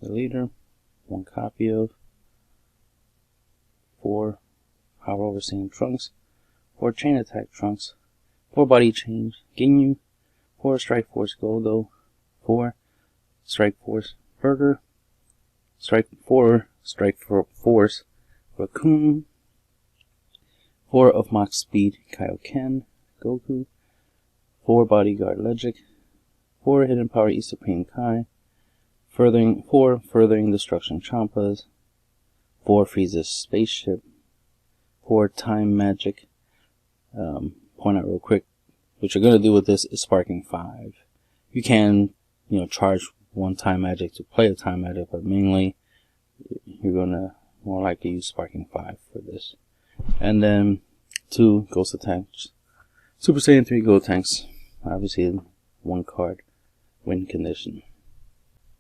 the leader, 1 copy of, 4 power overseeing trunks, 4 chain attack trunks, 4 body change Ginyu, 4 strike force Goldo, 4 strike force Burger, 4 strike force Raccoon, 4 of Mach speed Kaioken Goku, 4 bodyguard Logic, 4 hidden power E Supreme Kai, 4 furthering destruction Champas, 4 Frieza's spaceship, 4 time magic. Point out real quick, what you're gonna do with this is sparking 5. You can, charge 1 time magic to play a time magic, but mainly you're gonna more likely use sparking 5 for this. And then 2 ghost attacks, Super Saiyan 3 Gold Tanks, obviously 1 card win condition.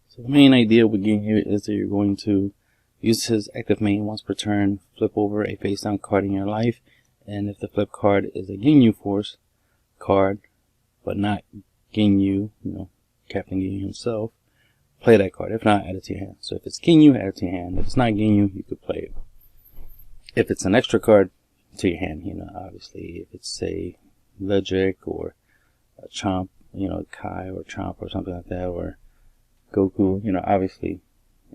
So the main idea with Ginyu is that you're going to use his active main once per turn, flip over a face down card in your life, and if the flip card is a Ginyu Force card, but not Ginyu, Captain Ginyu himself, play that card. If not, add it to your hand. So if it's Ginyu, add it to your hand. If it's not Ginyu, you could play it. If it's an extra card, to your hand, obviously. If it's, say, Logic or a Chomp, Kai or Chomp or something like that, or Goku, obviously,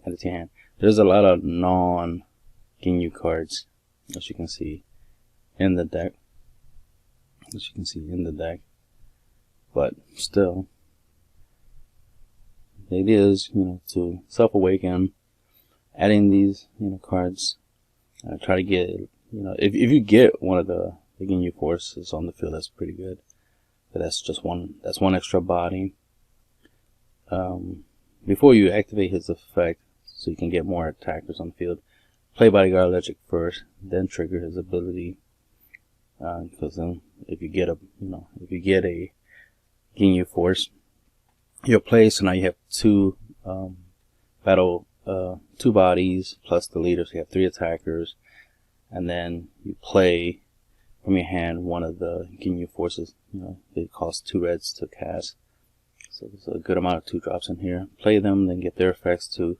add it to your hand. There's a lot of non-Ginyu cards, as you can see in the deck. But still, the idea is, to self-awaken, adding these, cards. Try to get, if you get one of the Ginyu forces on the field, that's pretty good. But that's just one extra body. Before you activate his effect, so you can get more attackers on the field, play Bodyguard Logic first, then trigger his ability. Because then, if you get a Ginyu force, you'll play. So now you have 2 2 bodies plus the leader, so you have 3 attackers, and then you play from your hand one of the Ginyu forces. They cost 2 reds to cast, so there's a good amount of 2 drops in here. Play them, then get their effects to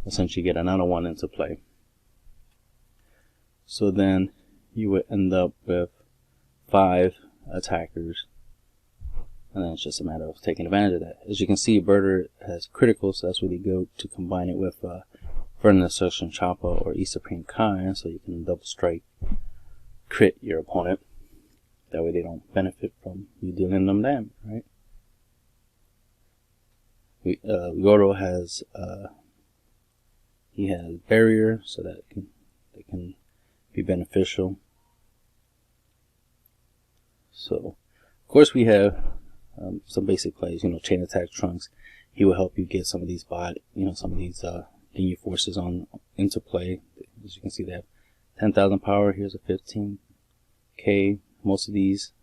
essentially get another one into play. So then you would end up with 5 attackers, and then it's just a matter of taking advantage of that. As you can see, Birder has critical, so that's really good to combine it with Further Destruction Champa or E Supreme Kai, so you can double strike crit your opponent. That way they don't benefit from you dealing them damage, right? Goro has he has barrier, so that can be beneficial. So, of course, we have some basic plays. Chain attack trunks. He will help you get some of these Ginyu forces into play. As you can see, they have 10,000 power. Here's a 15k. Most of these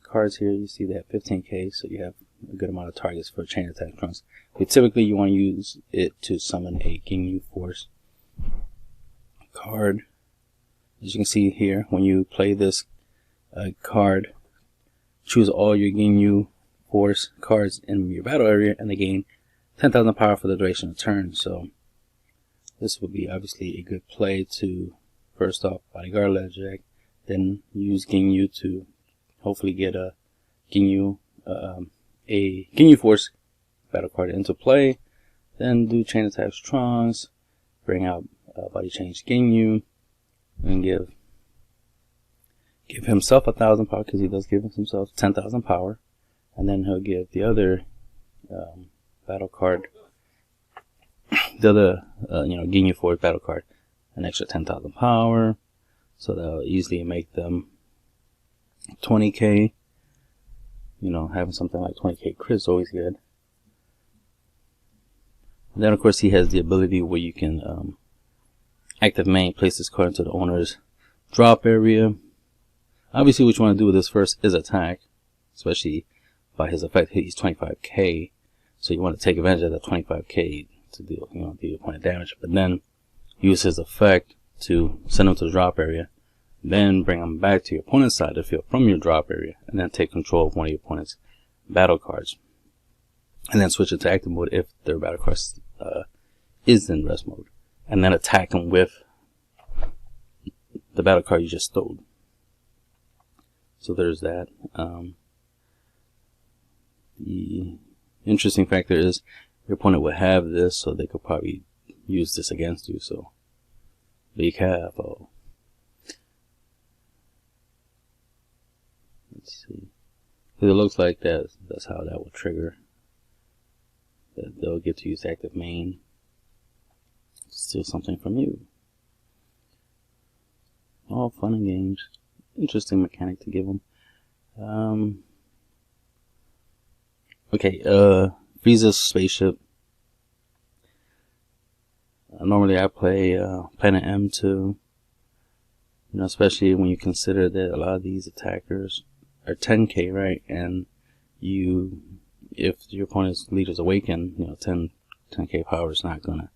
cards here, you see they have 15k, so you have a good amount of targets for chain attack trunks. But typically, you want to use it to summon a Ginyu force card. As you can see here, when you play this card, choose all your Ginyu force cards in your battle area, and they gain 10,000 power for the duration of turn. So this would be obviously a good play to first off Bodyguard Logic, then use Ginyu to hopefully get a Ginyu force battle card into play. Then do chain attacks trunks, bring out body change Ginyu, and give himself 1,000 power, because he does give himself 10,000 power, and then he'll give the other battle card, the other Ginyu Force battle card, an extra 10,000 power, so that'll easily make them 20k. Having something like 20k crit is always good. And then of course he has the ability where you can active main, place this card into the owner's drop area. Obviously what you want to do with this first is attack, especially by his effect. He's 25k, so you want to take advantage of that 25k to deal your opponent damage, but then use his effect to send him to the drop area, then bring him back to your opponent's side of the field from your drop area, and then take control of one of your opponent's battle cards. and then switch it to active mode if their battle card is in rest mode, and then attack them with the battle card you just stole. So there's that. The interesting factor is your opponent would have this, so they could probably use this against you. So be careful. Let's see. Because it looks like that's how that will trigger. That they'll get to use active main. Steal something from you. All fun and games. Interesting mechanic to give them. Okay, Frieza's spaceship. Normally I play Planet M2. You know, especially when you consider that a lot of these attackers are 10k, right? And if your opponent's leader's awakened, you know, 10k power is not gonna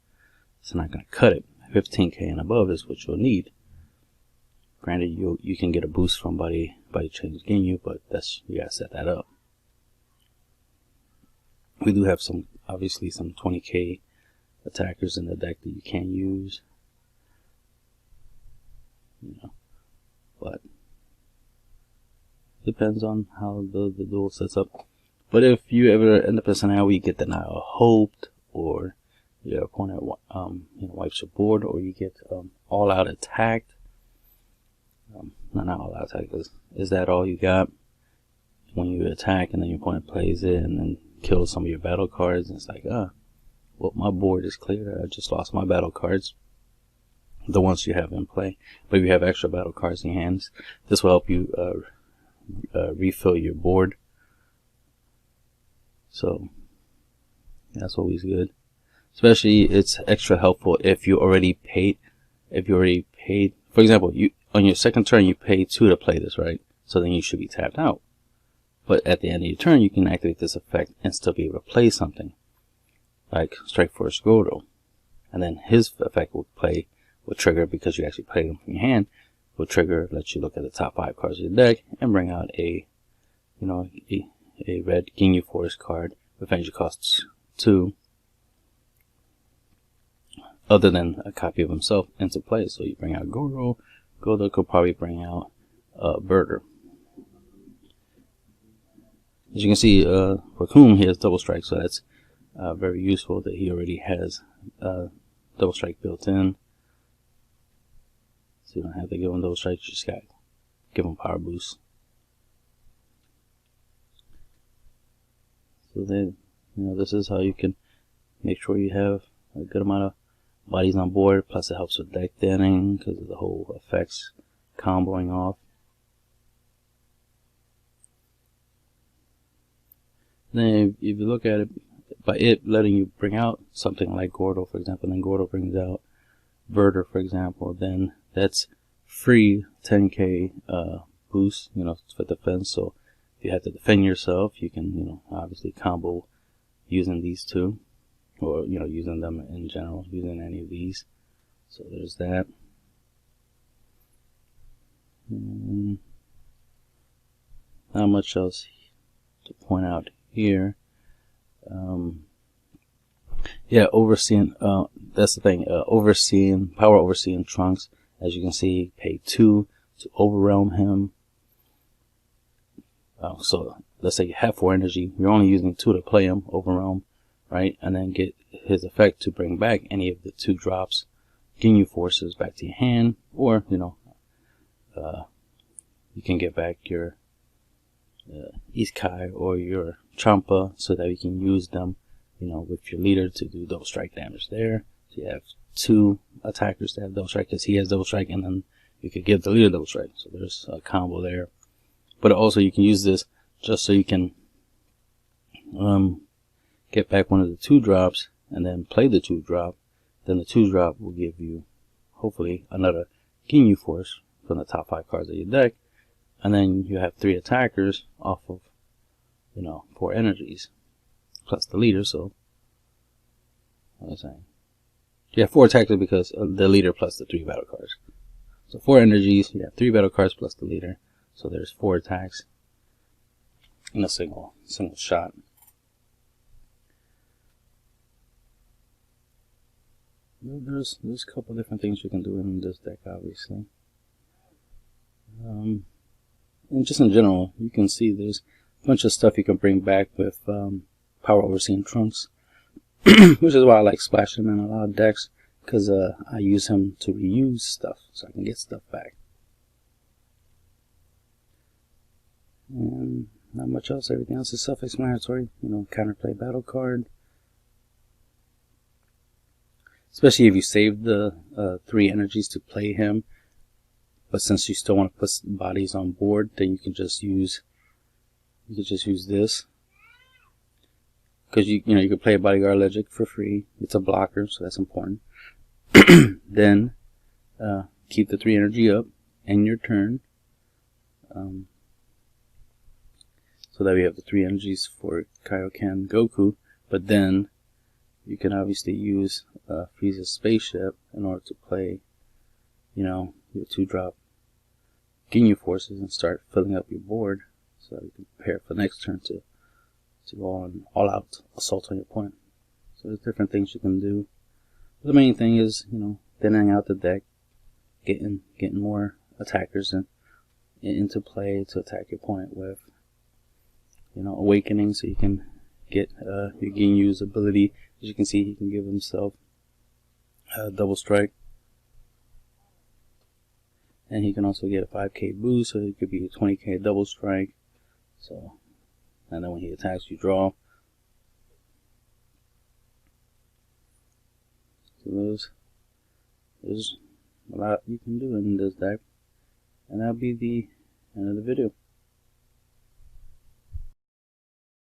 cut it. 15k and above is what you'll need. Granted, you can get a boost from body change Ginyu, but you gotta set that up. We do have obviously some 20k attackers in the deck that you can use, you know, but depends on how the duel sets up. But if you ever end up in a scenario where you get denial of hope, or your opponent wipes your board, or you get all out attacked, not all out attack, is that all you got when you attack and then your opponent plays it and then kills some of your battle cards, and it's like, well, my board is clear, I just lost my battle cards, the ones you have in play. But if you have extra battle cards in your hands, this will help you refill your board. So that's always good. Especially it's extra helpful if you already paid. For example, on your second turn you pay 2 to play this, right? So then you should be tapped out. But at the end of your turn, you can activate this effect and still be able to play something, like Strike Force Gordo, and then his effect will trigger, because you actually played him from your hand, will trigger, let you look at the top 5 cards of your deck and bring out a red Ginyu Force card with energy costs 2, other than a copy of himself, into play. So you bring out Gordo. Gordo could probably bring out Burger. As you can see, for Coom, he has double strike, so that's very useful that he already has double strike built in. So you don't have to give him double strike, you just got to give him power boost. So then, this is how you can make sure you have a good amount of bodies on board. Plus, it helps with deck thinning because of the whole effects comboing off. Then if you look at it, by it letting you bring out something like Gordo, for example, and then Gordo brings out Verter, for example, then that's free 10k boost, for defense. So if you have to defend yourself, you can, obviously combo using these two, or, using them in general, using any of these. So there's that. Not much else to point out here. Yeah, overseeing, that's the thing, power overseeing Trunks. As you can see, pay 2 to overwhelm him. So let's say you have 4 energy, you're only using 2 to play him, overwhelm, right? And then get his effect to bring back any of the 2 drops, Ginyu Forces, back to your hand, or, you can get back your Iskai or your Champa, so that you can use them, with your leader to do double strike damage there. So you have 2 attackers that have double strike, because he has double strike, and then you could give the leader double strike. So there's a combo there. But also you can use this just so you can get back one of the 2 drops and then play the 2 drop. Then the 2 drop will give you, hopefully, another Ginyu Force from the top 5 cards of your deck. And then you have 3 attackers off of, 4 energies plus the leader. So what was I saying? You have 4 attackers because the leader plus the 3 battle cards. So 4 energies, you have 3 battle cards plus the leader. So there's 4 attacks in a single shot. there's a couple different things you can do in this deck, obviously. And just in general, you can see there's a bunch of stuff you can bring back with Power Overseeing Trunks, which is why I like splashing him in a lot of decks, because I use him to reuse stuff, so I can get stuff back. And not much else. Everything else is self-explanatory. You know, counterplay battle card. Especially if you save the 3 energies to play him, but since you still want to put bodies on board, then you can just use this, because you can play a bodyguard logic for free. It's a blocker, so that's important. Then keep the 3 energy up in your turn, so that we have the 3 energies for Kaioken Goku. But then you can obviously use Frieza's spaceship in order to play, your 2-drop Ginyu forces and start filling up your board, so that you can prepare for the next turn to go on all-out assault on your opponent. So there's different things you can do. But the main thing is, thinning out the deck, getting more attackers into play to attack your opponent with. Awakening, so you can get your Ginyu's ability. As you can see, he can give himself a double strike. And he can also get a 5k boost, so it could be a 20k double strike. So, and then when he attacks, you draw. So there's a lot you can do in this deck. And that'll be the end of the video.